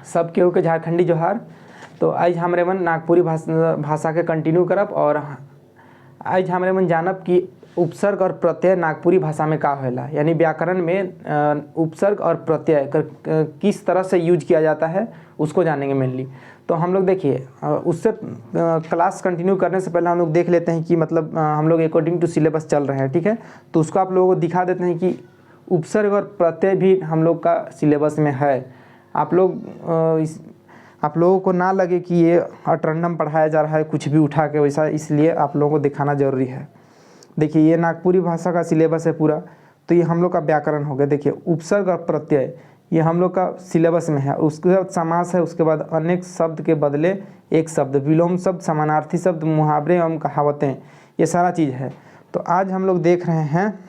सब केहू के झारखंडी जोहार। तो आज हमरे मन नागपुरी भाषा के कंटिन्यू करब और आज हमरे मन जानब कि उपसर्ग और प्रत्यय नागपुरी भाषा में का होला, यानी व्याकरण में उपसर्ग और प्रत्यय किस तरह से यूज किया जाता है उसको जानेंगे मेनली। तो हम लोग देखिए उससे क्लास कंटिन्यू करने से पहले हम लोग देख लेते हैं कि मतलब हम लोग अकॉर्डिंग टू सिलेबस चल रहे हैं, ठीक है। तो उसको आप लोगों को दिखा देते हैं कि उपसर्ग और प्रत्यय भी हम लोग का सिलेबस में है। आप लोगों को ना लगे कि ये अटरंडम पढ़ाया जा रहा है कुछ भी उठा के वैसा, इसलिए आप लोगों को दिखाना ज़रूरी है। देखिए ये नागपुरी भाषा का सिलेबस है पूरा, तो ये हम लोग का व्याकरण हो गया। देखिए उपसर्ग और प्रत्यय ये हम लोग का सिलेबस में है। उसके बाद समास है, उसके बाद अनेक शब्द के बदले एक शब्द, विलोम शब्द, समानार्थी शब्द, मुहावरे एवं कहावतें, ये सारा चीज़ है। तो आज हम लोग देख रहे हैं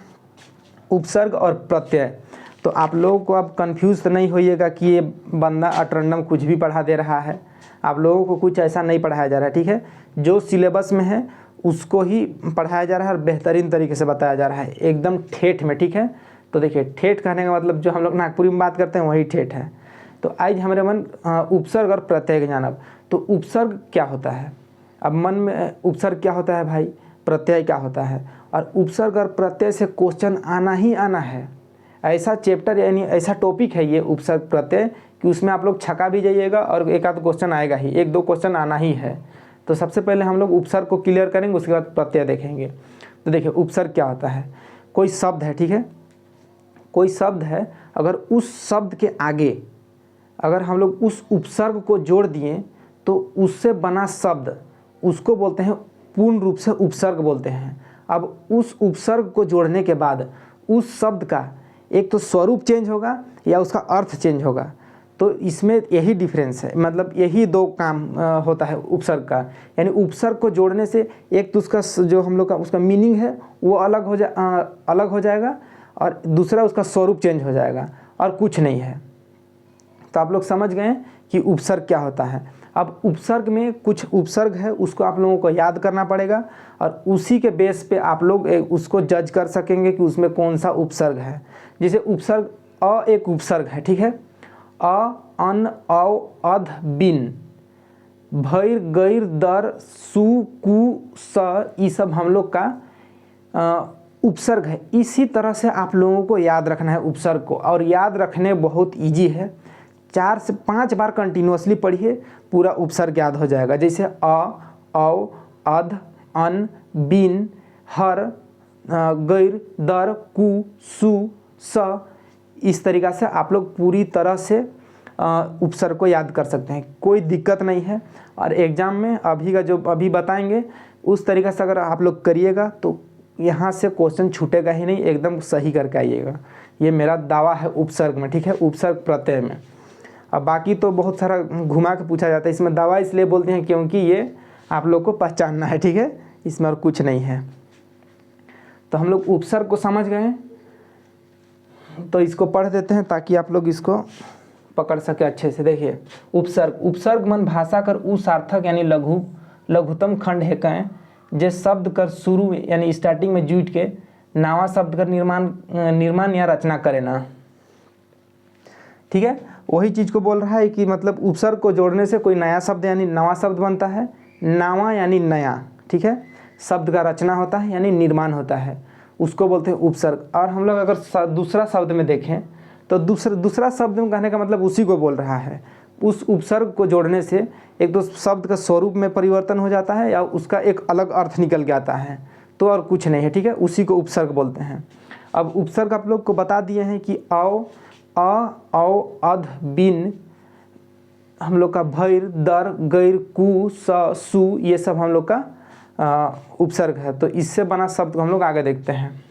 उपसर्ग और प्रत्यय। तो आप लोगों को अब कंफ्यूज तो नहीं होइएगा कि ये बंदा अटरंडम कुछ भी पढ़ा दे रहा है। आप लोगों को कुछ ऐसा नहीं पढ़ाया जा रहा है, ठीक है। जो सिलेबस में है उसको ही पढ़ाया जा रहा है और बेहतरीन तरीके से बताया जा रहा है, एकदम ठेठ में, ठीक है। तो देखिए ठेठ कहने का मतलब जो हम लोग नागपुरी में बात करते हैं वही ठेठ है। तो आज हमारे मन उपसर्ग और प्रत्यय के जानब। तो उपसर्ग क्या होता है, अब मन में उपसर्ग क्या होता है भाई, प्रत्यय क्या होता है। और उपसर्ग और प्रत्यय से क्वेश्चन आना ही आना है। ऐसा चैप्टर यानी ऐसा टॉपिक है ये उपसर्ग प्रत्यय कि उसमें आप लोग छका भी जाइएगा और एक आध क्वेश्चन आएगा ही, एक दो क्वेश्चन आना ही है। तो सबसे पहले हम लोग उपसर्ग को क्लियर करेंगे, उसके बाद प्रत्यय देखेंगे। तो देखिए उपसर्ग क्या होता है, कोई शब्द है, ठीक है, कोई शब्द है, अगर उस शब्द के आगे अगर हम लोग उस उपसर्ग को जोड़ दिए तो उससे बना शब्द उसको बोलते हैं पूर्ण रूप से उपसर्ग बोलते हैं। अब उस उपसर्ग को जोड़ने के बाद उस शब्द का एक तो स्वरूप चेंज होगा या उसका अर्थ चेंज होगा। तो इसमें यही डिफरेंस है, मतलब यही दो काम होता है उपसर्ग का। यानी उपसर्ग को जोड़ने से एक तो उसका जो हम लोग का उसका मीनिंग है वो अलग हो जाएगा और दूसरा उसका स्वरूप चेंज हो जाएगा और कुछ नहीं है। तो आप लोग समझ गए कि उपसर्ग क्या होता है। अब उपसर्ग में कुछ उपसर्ग है उसको आप लोगों को याद करना पड़ेगा और उसी के बेस पे आप लोग उसको जज कर सकेंगे कि उसमें कौन सा उपसर्ग है। जैसे उपसर्ग अ एक उपसर्ग है, ठीक है। अ, अन, औ, अध, बिन, भैर, गैर, दर, सु, कु, स, ये सब हम लोग का उपसर्ग है। इसी तरह से आप लोगों को याद रखना है उपसर्ग को, और याद रखने बहुत इजी है। 4 से 5 बार कंटिन्यूअसली पढ़िए, पूरा उपसर्ग याद हो जाएगा। जैसे अ, औ, अध, अन, बिन, हर, गैर, दर, कु, सु, स, इस तरीक़ा से आप लोग पूरी तरह से उपसर्ग को याद कर सकते हैं, कोई दिक्कत नहीं है। और एग्ज़ाम में अभी का जो अभी बताएंगे उस तरीक़े से अगर आप लोग करिएगा तो यहाँ से क्वेश्चन छूटेगा ही नहीं, एकदम सही करके आइएगा। ये मेरा दावा है उपसर्ग में, ठीक है, उपसर्ग प्रत्यय में। अब बाकी तो बहुत सारा घुमा के पूछा जाता है, इसमें दावा इसलिए बोलते हैं क्योंकि ये आप लोग को पहचानना है, ठीक है, इसमें और कुछ नहीं है। तो हम लोग उपसर्ग को समझ गए, तो इसको पढ़ देते हैं ताकि आप लोग इसको पकड़ सके अच्छे से। देखिए उपसर्ग मन भाषा कर उ सार्थक यानी लघुतम खंड है कहें जे शब्द कर शुरू यानी स्टार्टिंग में जुट के नवा शब्द कर निर्माण या रचना करे ना, ठीक है। वही चीज़ को बोल रहा है कि मतलब उपसर्ग को जोड़ने से कोई नया शब्द यानी नवा शब्द बनता है, नवा यानी नया, ठीक है। शब्द का रचना होता है यानी निर्माण होता है, उसको बोलते हैं उपसर्ग। और हम लोग अगर दूसरा शब्द में देखें तो दूसरा शब्द में कहने का मतलब उसी को बोल रहा है। उस उपसर्ग को जोड़ने से एक तो शब्द का स्वरूप में परिवर्तन हो जाता है या उसका एक अलग अर्थ निकल के आता है, तो और कुछ नहीं है, ठीक है, उसी को उपसर्ग बोलते हैं। अब उपसर्ग आप लोग को बता दिए हैं कि औ, औ, अध, बिन, हम लोग का भैर, दर, गैर, कु, स, सु, ये सब हम लोग का उपसर्ग है। तो इससे बना शब्द को हम लोग आगे देखते हैं।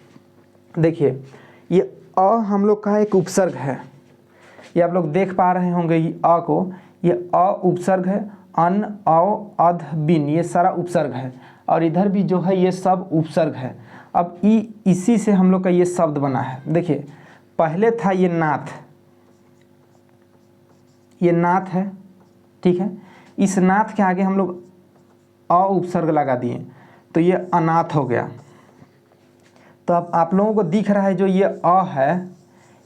देखिए ये अ हम लोग का एक उपसर्ग है, ये आप लोग देख पा रहे होंगे ये अ को, ये अ उपसर्ग है। अन, औ, अध, बिन, ये सारा उपसर्ग है और इधर भी जो है ये सब उपसर्ग है। अब इसी से हम लोग का ये शब्द बना है। देखिए पहले था ये नाथ, ये नाथ है, ठीक है। इस नाथ के आगे हम लोग अ उपसर्ग लगा दिए तो ये अनाथ हो गया। तो अब आप लोगों को दिख रहा है जो ये अ है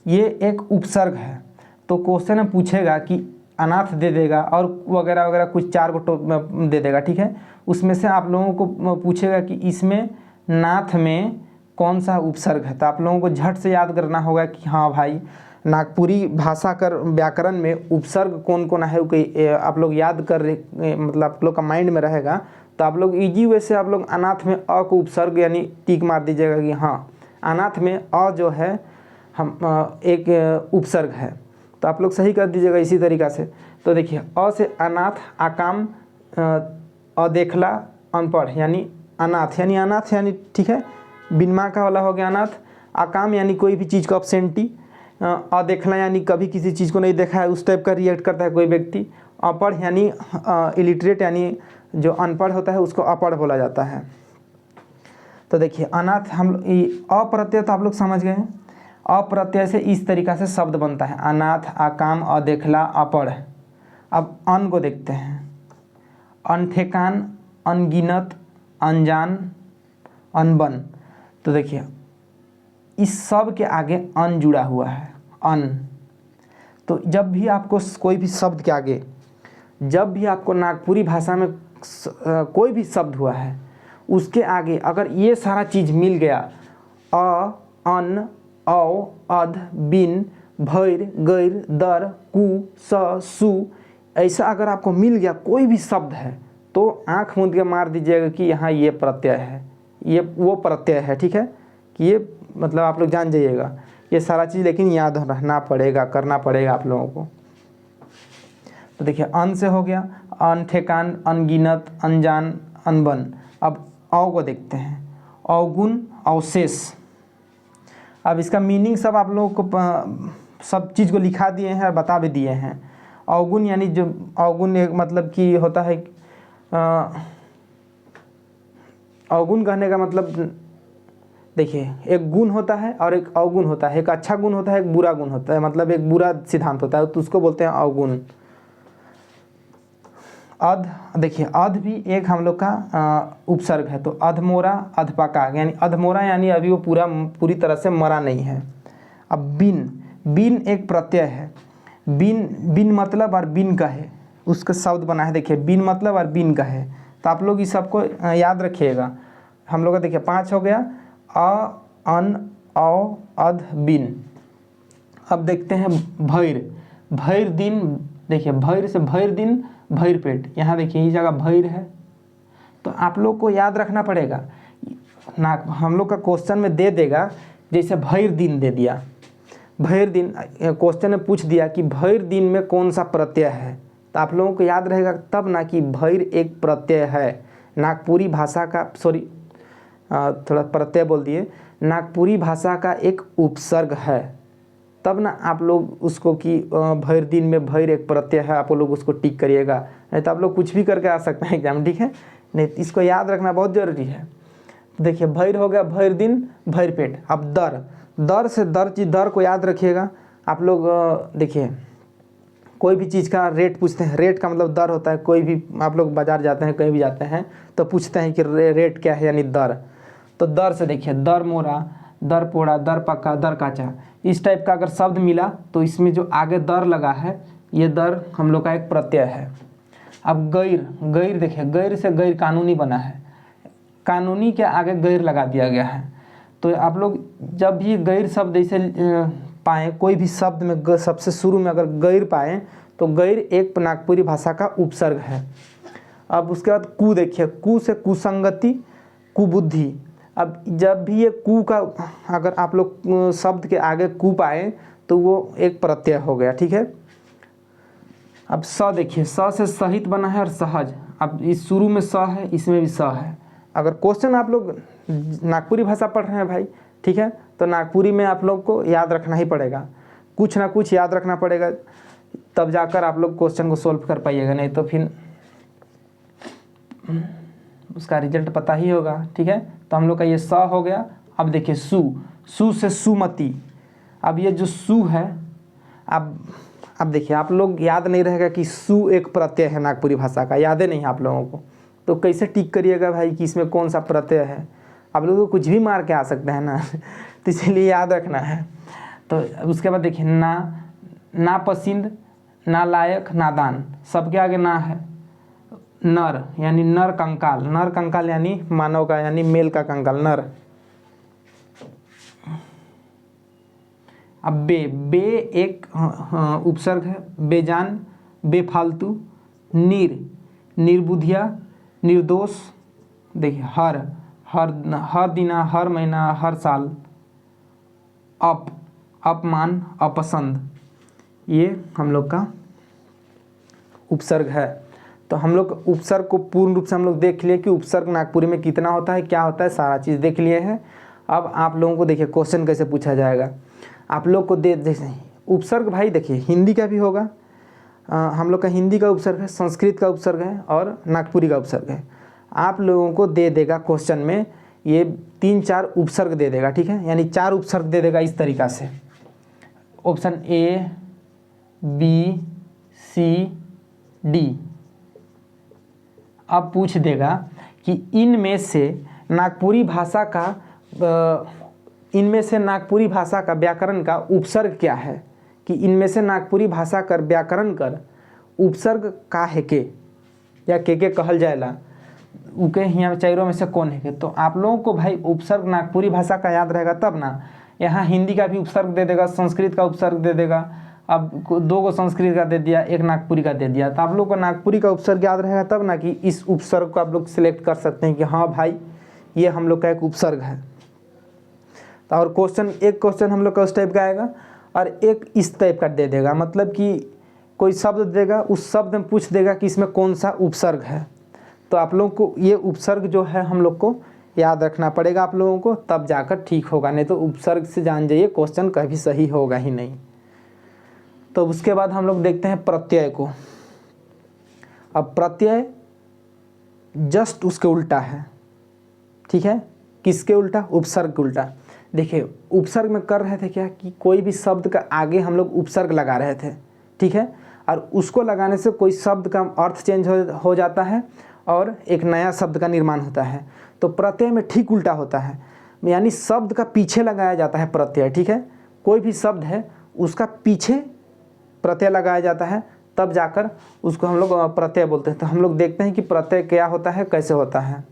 ये एक उपसर्ग है। तो क्वेश्चन में पूछेगा कि अनाथ दे देगा और वगैरह वगैरह कुछ 4 गो दे देगा, ठीक है। उसमें से आप लोगों को पूछेगा कि इसमें नाथ में कौन सा उपसर्ग है, तो आप लोगों को झट से याद करना होगा कि हाँ भाई नागपुरी भाषा का व्याकरण में उपसर्ग कौन कौन है, कोई आप लोग याद कर रहे, मतलब आप लोग का माइंड में रहेगा, तो आप लोग इजी वे से आप लोग अनाथ में अ को उपसर्ग यानी टिक मार दीजिएगा कि हाँ अनाथ में अ जो है हम एक उपसर्ग है, तो आप लोग सही कर दीजिएगा इसी तरीक़ा से। तो देखिए अ से अनाथ, आकाम, अदेखला, अनपढ़ यानी अनाथ यानी ठीक है, बिन माँ का वाला हो गया अनाथ। आकाम यानी कोई भी चीज़ को अपसेंटी। अदेखला यानी कभी किसी चीज़ को नहीं देखा है उस टाइप का रिएक्ट करता है कोई व्यक्ति। अपढ़ यानी इलिटरेट यानी जो अनपढ़ होता है उसको अपढ़ बोला जाता है। तो देखिए अनाथ हम अप्रत्यय तो आप लोग समझ गए हैं। अप्रत्यय से इस तरीक़ा से शब्द बनता है अनाथ, आकाम, अदेखला, अपढ़। अब अन को देखते हैं, अनठेकान, अनगिनत, अनजान, अनबन। तो देखिए इस सब के आगे अन जुड़ा हुआ है, अन। तो जब भी आपको कोई भी शब्द के आगे, जब भी आपको नागपुरी भाषा में कोई भी शब्द हुआ है उसके आगे अगर ये सारा चीज़ मिल गया, अ, अन, औ, अध, बिन, भैर, गैर, दर, कु, स, सु, ऐसा अगर आपको मिल गया कोई भी शब्द है तो आँख मूंद के मार दीजिएगा कि यहाँ ये प्रत्यय है, ये वो प्रत्यय है, ठीक है। कि ये मतलब आप लोग जान जाइएगा ये सारा चीज़, लेकिन याद रहना पड़ेगा, करना पड़ेगा आप लोगों को। तो देखिए अन से हो गया, अनठेकान, अनगिनत, अनजान, अनबन। अब औ को देखते हैं, अवगुण, अवशेष। अब इसका मीनिंग सब आप लोगों को सब चीज़ को लिखा दिए हैं और बता भी दिए हैं। अवगुण यानी जो अवगुण एक मतलब कि होता है, अवगुण कहने का मतलब देखिए एक गुण होता है और एक अवगुण होता है, एक अच्छा गुण होता है, एक बुरा गुण होता है, मतलब एक बुरा सिद्धांत होता है तो उसको बोलते हैं अवगुण। अध, देखिए अध भी एक हम लोग का उपसर्ग है, तो अधमोरा, अधपका यानी अधमोरा यानी अभी वो पूरी तरह से मरा नहीं है। अब बिन, बिन एक प्रत्यय है, बिन, बिन मतलब और बिन का है उसका शब्द बना है, देखिए बिन मतलब और बिन का है, तो आप लोग इस सबको याद रखिएगा। हम लोग का देखिए 5 हो गया, अ, अन, औ, अध, बिन। अब देखते हैं भैर, भैर दिन, देखिए भैर से भैर दिन, भैर पेट, यहाँ देखिए ये जगह भैर है, तो आप लोग को याद रखना पड़ेगा ना। हम लोग का क्वेश्चन में दे देगा, जैसे भैर दिन दे दिया, भैर दिन क्वेश्चन में पूछ दिया कि भैर दिन में कौन सा प्रत्यय है, तो आप लोगों को याद रहेगा तब ना कि भैर एक प्रत्यय है नागपुरी भाषा का, सॉरी थोड़ा प्रत्यय बोल दिए, नागपुरी भाषा का एक उपसर्ग है, तब ना आप लोग उसको कि भैर दिन में भैर एक प्रत्यय है आप लोग उसको टिक करिएगा, नहीं तो आप लोग कुछ भी करके आ सकते हैं एग्जाम, ठीक है। नहीं इसको याद रखना बहुत ज़रूरी है। देखिए भैर हो गया, भैर दिन, भैर पेट। अब दर, दर से दर चीज़, दर को याद रखिएगा आप लोग। देखिए कोई भी चीज़ का रेट पूछते हैं, रेट का मतलब दर होता है। कोई भी आप लोग बाज़ार जाते हैं, कहीं भी जाते हैं तो पूछते हैं कि रेट क्या है, यानी दर। तो दर से देखिए दर मोरा, दर पोड़ा, दर पक्का, दर काचा, इस टाइप का अगर शब्द मिला तो इसमें जो आगे दर लगा है ये दर हम लोग का एक प्रत्यय है। अब गैर, गैर देखिए गैर से गैर कानूनी बना है, कानूनी के आगे गैर लगा दिया गया है। तो आप लोग जब भी गैर शब्द ऐसे पाएँ, कोई भी शब्द में सबसे शुरू में अगर गैर पाएँ तो गैर एक नागपुरी भाषा का उपसर्ग है। अब उसके बाद कु देखिए, कु से कुसंगति, कुबुद्धि। अब जब भी ये कु का अगर आप लोग शब्द के आगे कु पाए तो वो एक प्रत्यय हो गया, ठीक है। अब स देखिए, स से सहित बना है और सहज। अब इस शुरू में स है, इसमें भी स है। अगर क्वेश्चन आप लोग नागपुरी भाषा पढ़ रहे हैं भाई, ठीक है, तो नागपुरी में आप लोग को याद रखना ही पड़ेगा, कुछ ना कुछ याद रखना पड़ेगा, तब जाकर आप लोग क्वेश्चन को सोल्व कर पाइएगा, नहीं तो फिर उसका रिजल्ट पता ही होगा, ठीक है। तो हम लोग का ये स हो गया। अब देखिए सु, सु से सुमति। अब ये जो सु है, अब देखिए आप लोग याद नहीं रहेगा कि सु एक प्रत्यय है नागपुरी भाषा का, याद ही नहीं है आप लोगों को, तो कैसे टिक करिएगा भाई कि इसमें कौन सा प्रत्यय है। आप लोग को कुछ भी मार के आ सकते हैं ना तो इसलिए याद रखना है। तो उसके बाद देखिए ना, नापसंद, नालायक, नादान, सबके आगे ना है। नर यानी नर कंकाल, नर कंकाल यानी मानव का यानी मेल का कंकाल नर। अब बे एक उपसर्ग है, बेजान, बेफालतू, निर्बुधिया, निर्दोष, देखिए हर दिना, हर महीना, हर साल, अपमान, अपसंद, ये हम लोग का उपसर्ग है। तो हम लोग उपसर्ग को पूर्ण रूप से हम लोग देख लिए कि उपसर्ग नागपुरी में कितना होता है, क्या होता है, सारा चीज़ देख लिए हैं। अब आप लोगों को देखिए क्वेश्चन कैसे पूछा जाएगा। आप लोग को उपसर्ग भाई देखिए हिंदी का भी होगा, हम लोग का हिंदी का उपसर्ग है, संस्कृत का उपसर्ग है और नागपुरी का उपसर्ग है। आप लोगों को दे देगा क्वेश्चन में ये 3-4 उपसर्ग दे देगा, ठीक है, यानी 4 उपसर्ग दे देगा इस तरीक़ा से। Option A, B, C, D. अब पूछ देगा कि इनमें से नागपुरी भाषा का व्याकरण का उपसर्ग क्या है, कि इनमें से नागपुरी भाषा कर व्याकरण कर उपसर्ग का है के या के कहल जाएला उके यहाँ चारों में से कौन है के। तो आप लोगों को भाई उपसर्ग नागपुरी भाषा का याद रहेगा तब ना। यहाँ हिंदी का भी उपसर्ग दे देगा, संस्कृत का उपसर्ग दे देगा। अब 2 को संस्कृत का दे दिया, 1 नागपुरी का दे दिया, तो आप लोग को नागपुरी का उपसर्ग याद रहेगा तब ना कि इस उपसर्ग को आप लोग सिलेक्ट कर सकते हैं कि हाँ भाई ये हम लोग का एक उपसर्ग है। तो और एक क्वेश्चन हम लोग का उस टाइप का आएगा और एक इस टाइप का दे देगा, मतलब कि कोई शब्द देगा, उस शब्द में पूछ देगा कि इसमें कौन सा उपसर्ग है। तो आप लोग को ये उपसर्ग जो है हम लोग को याद रखना पड़ेगा आप लोगों को, तब जाकर ठीक होगा, नहीं तो उपसर्ग से जान जाइए क्वेश्चन कभी सही होगा ही नहीं। तो उसके बाद हम लोग देखते हैं प्रत्यय को। अब प्रत्यय जस्ट उसके उल्टा है, ठीक है, किसके उल्टा, उपसर्ग के उल्टा। देखिए उपसर्ग में कर रहे थे क्या कि कोई भी शब्द का आगे हम लोग उपसर्ग लगा रहे थे, ठीक है, और उसको लगाने से कोई शब्द का अर्थ चेंज हो जाता है और एक नया शब्द का निर्माण होता है। तो प्रत्यय में ठीक उल्टा होता है, यानी शब्द का पीछे लगाया जाता है प्रत्यय, ठीक है, कोई भी शब्द है उसका पीछे प्रत्यय लगाया जाता है, तब जाकर उसको हम लोग प्रत्यय बोलते हैं। तो हम लोग देखते हैं कि प्रत्यय क्या होता है, कैसे होता है।